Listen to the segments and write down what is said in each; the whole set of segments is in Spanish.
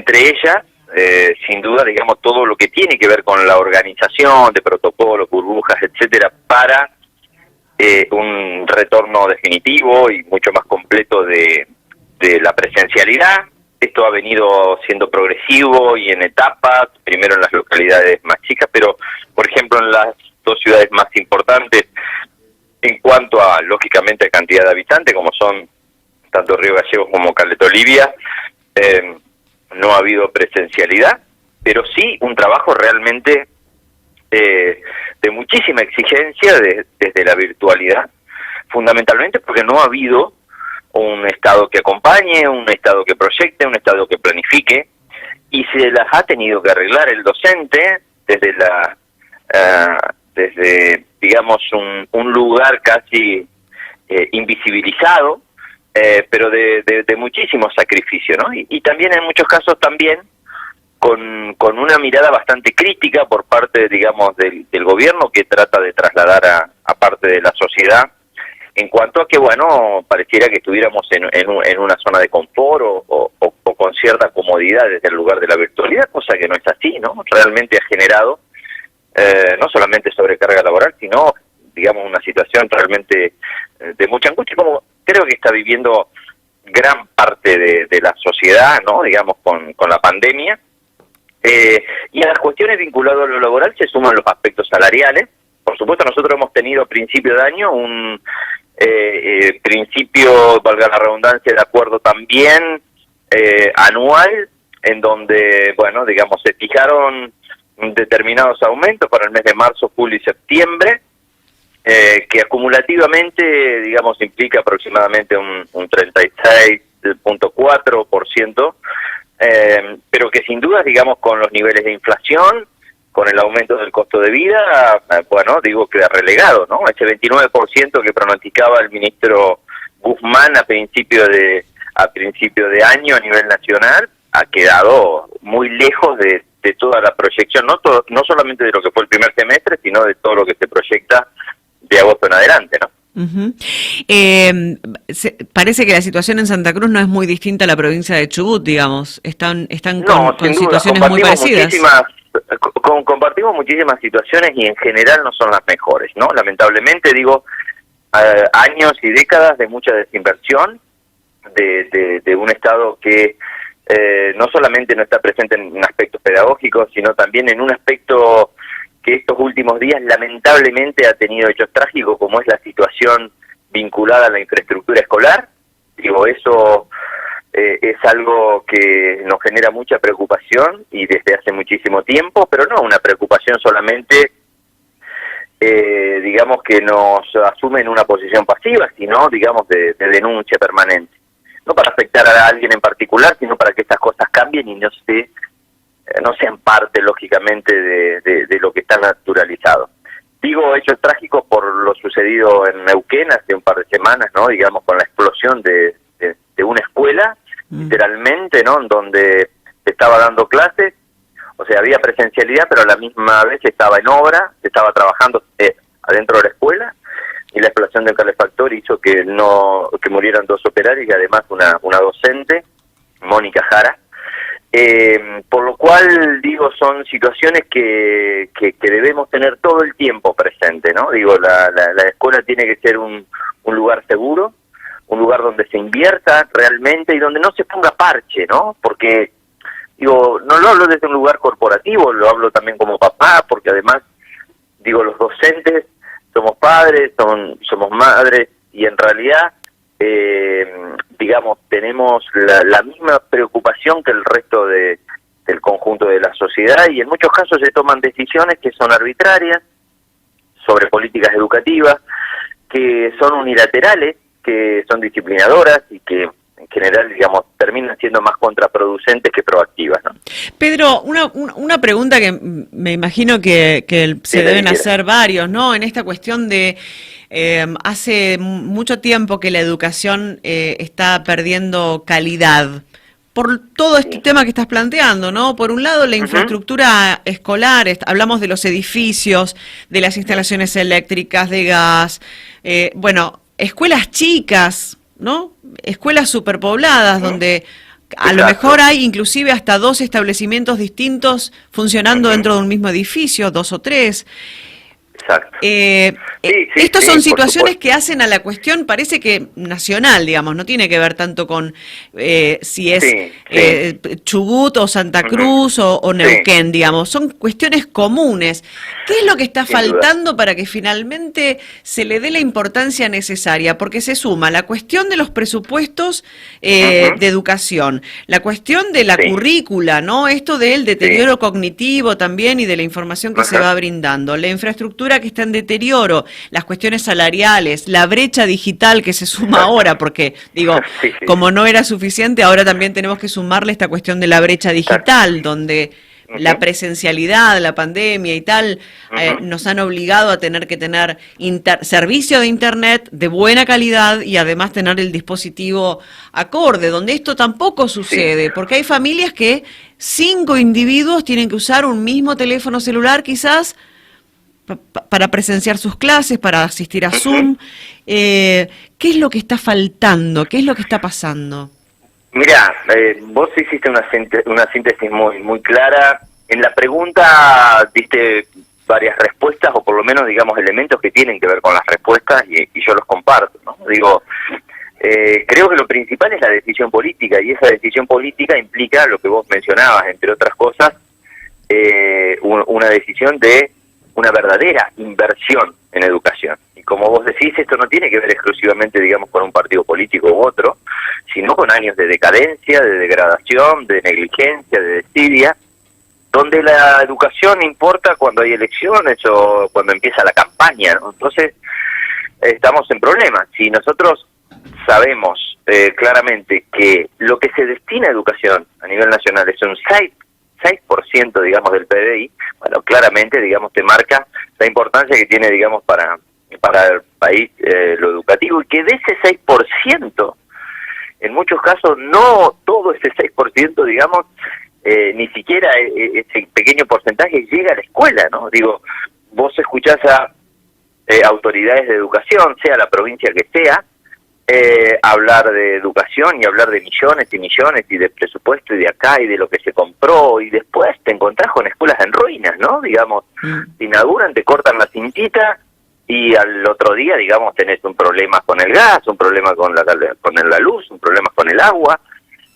Entre ellas, sin duda, digamos, todo lo que tiene que ver con la organización de protocolos, burbujas, etcétera, para un retorno definitivo y mucho más completo de la presencialidad. Esto ha venido siendo progresivo y en etapas, primero en las localidades más chicas, pero, por ejemplo, en las dos ciudades más importantes, en cuanto a, lógicamente, a cantidad de habitantes, como son tanto Río Gallegos como Caleta Olivia, no ha habido presencialidad, pero sí un trabajo realmente de muchísima exigencia desde la virtualidad, fundamentalmente porque no ha habido un Estado que acompañe, un Estado que proyecte, un Estado que planifique, y se las ha tenido que arreglar el docente desde digamos, un lugar casi invisibilizado, pero de muchísimo sacrificio, ¿no? Y también en muchos casos también con una mirada bastante crítica por parte, digamos, del gobierno, que trata de trasladar a parte de la sociedad, en cuanto a que, bueno, pareciera que estuviéramos en una zona de confort o con cierta comodidad desde el lugar de la virtualidad, cosa que no es así, ¿no? Realmente ha generado no solamente sobrecarga laboral, sino, digamos, una situación realmente de mucha angustia, como creo que está viviendo gran parte de la sociedad, ¿no? Digamos, con la pandemia. Y a las cuestiones vinculadas a lo laboral se suman los aspectos salariales. Por supuesto, nosotros hemos tenido a principio de año un principio, valga la redundancia, de acuerdo también anual, en donde, bueno, digamos, se fijaron determinados aumentos para el mes de marzo, julio y septiembre, que acumulativamente, digamos, implica aproximadamente un 36.4%, pero que sin duda, digamos, con los niveles de inflación, con el aumento del costo de vida, bueno, digo, queda relegado, ¿no? Ese 29% que pronosticaba el ministro Guzmán a principio de año a nivel nacional, ha quedado muy lejos de toda la proyección, no solamente de lo que fue el primer semestre, sino de todo lo que se proyecta de agosto en adelante, ¿no? Uh-huh. Parece que la situación en Santa Cruz no es muy distinta a la provincia de Chubut, digamos. Están con situaciones muy parecidas. Compartimos muchísimas situaciones y en general no son las mejores, ¿no? Lamentablemente, digo, años y décadas de mucha desinversión, de un Estado que no solamente no está presente en aspectos pedagógicos, sino también en un aspecto que estos últimos días lamentablemente ha tenido hechos trágicos, como es la situación vinculada a la infraestructura escolar. Digo, eso es algo que nos genera mucha preocupación y desde hace muchísimo tiempo, pero no una preocupación solamente, digamos, que nos asume en una posición pasiva, sino, digamos, de denuncia permanente. No para afectar a alguien en particular, sino para que estas cosas cambien y no sean parte, lógicamente, de lo que está naturalizado. Digo hechos trágicos por lo sucedido en Neuquén hace un par de semanas, ¿no? Digamos, con la explosión de una escuela, literalmente, ¿no? En donde se estaba dando clases, o sea, había presencialidad, pero a la misma vez estaba en obra, se estaba trabajando adentro de la escuela, y la explosión de un calefactor hizo que murieran 2 operarios y además una docente, Mónica Jara. Por lo cual, digo, son situaciones que debemos tener todo el tiempo presente, ¿no? Digo, la escuela tiene que ser un lugar seguro, un lugar donde se invierta realmente y donde no se ponga parche, ¿no? Porque, digo, no lo hablo desde un lugar corporativo, lo hablo también como papá, porque además, digo, los docentes somos padres, somos madres, y en realidad, digamos, tenemos la misma preocupación que el resto del conjunto de la sociedad, y en muchos casos se toman decisiones que son arbitrarias sobre políticas educativas, que son unilaterales, que son disciplinadoras y que en general, digamos, terminan siendo más contraproducentes que proactivas, ¿no? Pedro, una pregunta que me imagino que se deben hacer varios, ¿no? En esta cuestión de hace mucho tiempo que la educación está perdiendo calidad por todo este tema que estás planteando, ¿no? Por un lado, la infraestructura escolar, hablamos de los edificios, de las instalaciones eléctricas, de gas, bueno, escuelas chicas, ¿no? Escuelas superpobladas donde A lo mejor hay inclusive hasta 2 establecimientos distintos funcionando dentro de un mismo edificio, 2 o 3. Exacto. Estas son situaciones que hacen a la cuestión, parece que nacional, digamos, no tiene que ver tanto con si es Chubut o Santa Cruz o Neuquén, digamos, son cuestiones comunes. ¿Qué es lo que está faltando para que finalmente se le dé la importancia necesaria? Porque se suma la cuestión de los presupuestos de educación, la cuestión de la currícula, ¿no? Esto del deterioro cognitivo también y de la información que se va brindando, la infraestructura que está en deterioro, las cuestiones salariales, la brecha digital que se suma ahora, porque digo, como no era suficiente, ahora también tenemos que sumarle esta cuestión de la brecha digital, donde la presencialidad, la pandemia y tal, nos han obligado a tener que tener servicio de internet de buena calidad y además tener el dispositivo acorde, donde esto tampoco sucede, porque hay familias que 5 individuos tienen que usar un mismo teléfono celular quizás para presenciar sus clases, para asistir a Zoom. ¿Qué es lo que está faltando? ¿Qué es lo que está pasando? Mira, vos hiciste una síntesis muy clara. En la pregunta diste varias respuestas, o por lo menos, digamos, elementos que tienen que ver con las respuestas, y yo los comparto, ¿no? Digo, creo que lo principal es la decisión política, y esa decisión política implica lo que vos mencionabas, entre otras cosas, una decisión de una verdadera inversión en educación. Y como vos decís, esto no tiene que ver exclusivamente, digamos, con un partido político u otro, sino con años de decadencia, de degradación, de negligencia, de desidia, donde la educación importa cuando hay elecciones o cuando empieza la campaña, ¿no? Entonces, estamos en problemas. Si nosotros sabemos claramente que lo que se destina a educación a nivel nacional es un 6%, digamos, del PBI, bueno, claramente, digamos, te marca la importancia que tiene, digamos, para el país lo educativo, y que de ese 6%, en muchos casos, no todo ese 6%, digamos, ni siquiera ese pequeño porcentaje llega a la escuela, ¿no? Digo, vos escuchás a autoridades de educación, sea la provincia que sea, hablar de educación y hablar de millones y millones y de presupuesto y de acá y de lo que se compró, y después te encontrás con escuelas en ruinas, ¿no? Digamos, te inauguran, te cortan la cintita y al otro día, digamos, tenés un problema con el gas, un problema con la luz, un problema con el agua.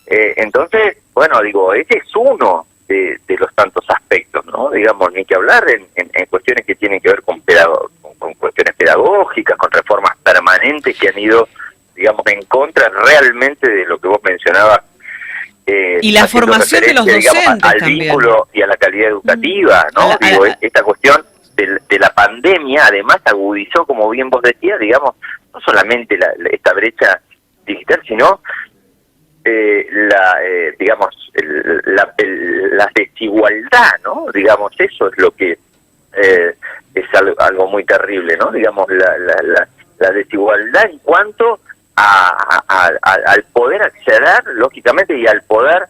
Entonces, bueno, digo, ese es uno de los tantos aspectos, ¿no? Digamos, ni que hablar en cuestiones que tienen que ver con cuestiones pedagógicas, con reformas permanentes que han ido, digamos, en contra realmente de lo que vos mencionabas. Y la formación de los docentes, digamos, al vínculo y a la calidad educativa, ¿no? Esta cuestión de la pandemia, además, agudizó, como bien vos decías, digamos, no solamente esta brecha digital, sino la desigualdad, ¿no? Digamos, eso es lo que es algo muy terrible, ¿no? Digamos, la desigualdad en cuanto al poder acceder, lógicamente, y al poder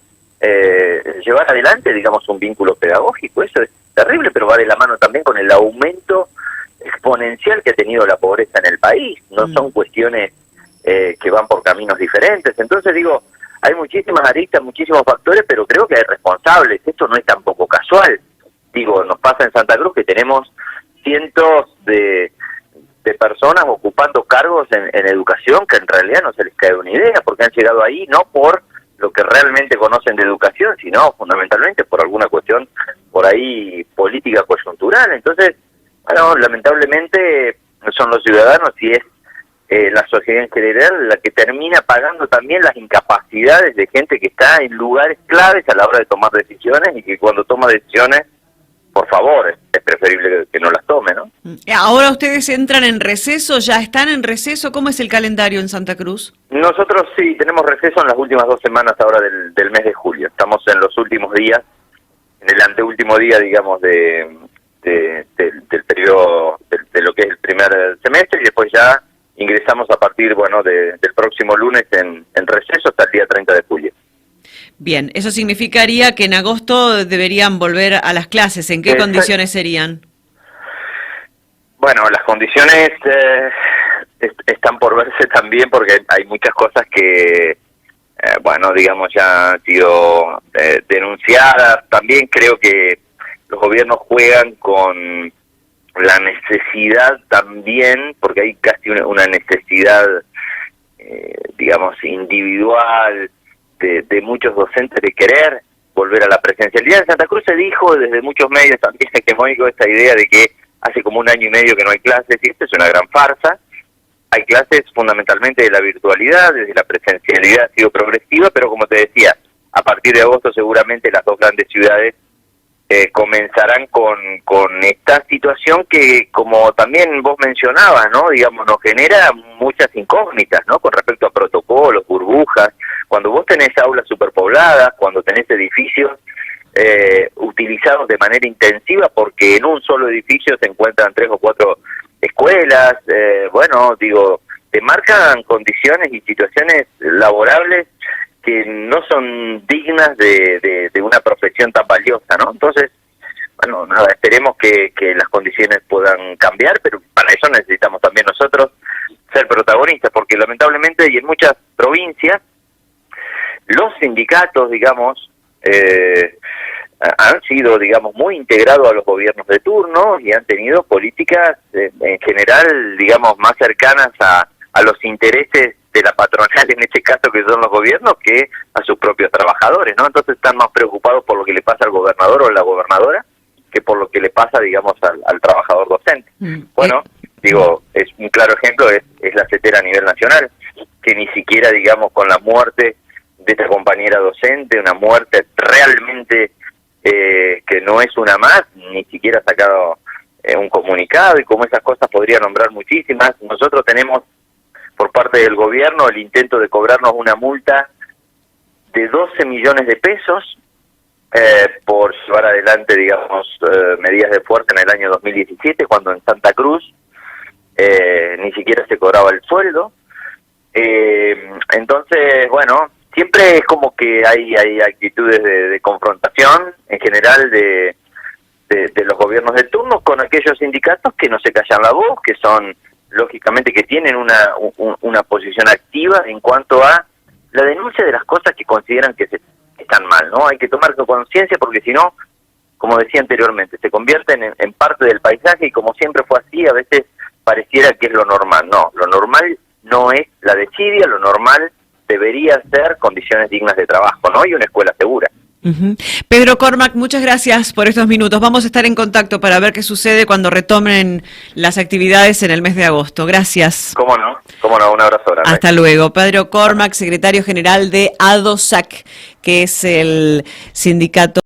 llevar adelante, digamos, un vínculo pedagógico. Eso es terrible, pero va de la mano también con el aumento exponencial que ha tenido la pobreza en el país. No son cuestiones que van por caminos diferentes. Entonces, digo, hay muchísimas aristas, muchísimos factores, pero creo que hay responsables. Esto no es tampoco casual. Digo, nos pasa en Santa Cruz que tenemos cientos de personas ocupando cargos en educación que en realidad no se les cae una idea, porque han llegado ahí no por lo que realmente conocen de educación, sino fundamentalmente por alguna cuestión por ahí política coyuntural. Entonces, bueno, lamentablemente son los ciudadanos y es la sociedad en general la que termina pagando también las incapacidades de gente que está en lugares claves a la hora de tomar decisiones, y que cuando toma decisiones, por favor, es preferible que no las tome, ¿no? Ahora ustedes entran en receso, ¿ya están en receso? ¿Cómo es el calendario en Santa Cruz? Nosotros sí tenemos receso en las últimas 2 semanas ahora del mes de julio. Estamos en los últimos días, en el anteúltimo día, digamos, del periodo, de lo que es el primer semestre, y después ya ingresamos a partir, bueno, del próximo lunes en receso hasta el día 30 de julio. Bien, eso significaría que en agosto deberían volver a las clases. ¿En qué condiciones serían? Bueno, las condiciones están por verse también, porque hay muchas cosas que bueno, digamos, ya han sido denunciadas. También creo que los gobiernos juegan con la necesidad también, porque hay casi una necesidad, digamos, individual de muchos docentes de querer volver a la presencialidad. En Santa Cruz se dijo desde muchos medios también hegemónicos esta idea de que hace como 1 año y medio que no hay clases, y esto es una gran farsa. Hay clases fundamentalmente de la virtualidad, desde la presencialidad ha sido progresiva, pero como te decía, a partir de agosto seguramente las 2 grandes ciudades comenzarán con esta situación que, como también vos mencionabas, ¿no? Digamos, nos genera muchas incógnitas, ¿no? Con respecto a protocolos, burbujas. Cuando vos tenés aulas superpobladas, cuando tenés edificios utilizados de manera intensiva, porque en un solo edificio se encuentran 3 o 4 escuelas, bueno, digo, te marcan condiciones y situaciones laborables que no son dignas de una profesión tan valiosa, ¿no? Entonces, bueno, nada, esperemos que las condiciones puedan cambiar, pero para eso necesitamos también nosotros ser protagonistas, porque lamentablemente y en muchas provincias los sindicatos, digamos, han sido, digamos, muy integrados a los gobiernos de turno y han tenido políticas en general, digamos, más cercanas a los intereses de la patronal, en este caso que son los gobiernos, que a sus propios trabajadores, ¿no? Entonces están más preocupados por lo que le pasa al gobernador o a la gobernadora que por lo que le pasa, digamos, al trabajador docente. Bueno, digo, es un claro ejemplo, es la CETERA a nivel nacional, que ni siquiera, digamos, con la muerte de esta compañera docente, una muerte realmente que no es una más, ni siquiera ha sacado un comunicado, y como esas cosas podría nombrar muchísimas. Nosotros tenemos por parte del gobierno el intento de cobrarnos una multa de 12 millones de pesos por llevar adelante, digamos, medidas de fuerza en el año 2017, cuando en Santa Cruz ni siquiera se cobraba el sueldo. Entonces, bueno, siempre es como que hay actitudes de confrontación en general de los gobiernos de turno con aquellos sindicatos que no se callan la voz, que son, lógicamente, que tienen una posición activa en cuanto a la denuncia de las cosas que consideran que están mal, ¿no? Hay que tomar conciencia, porque si no, como decía anteriormente, se convierten en parte del paisaje, y como siempre fue así, a veces pareciera que es lo normal. No, lo normal no es la desidia, lo normal debería ser condiciones dignas de trabajo, ¿no? Y una escuela segura. Pedro Cormac, muchas gracias por estos minutos. Vamos a estar en contacto para ver qué sucede cuando retomen las actividades en el mes de agosto. Gracias. Cómo no, un abrazo grande. Hasta luego. Pedro Cormac, secretario general de ADOSAC, que es el sindicato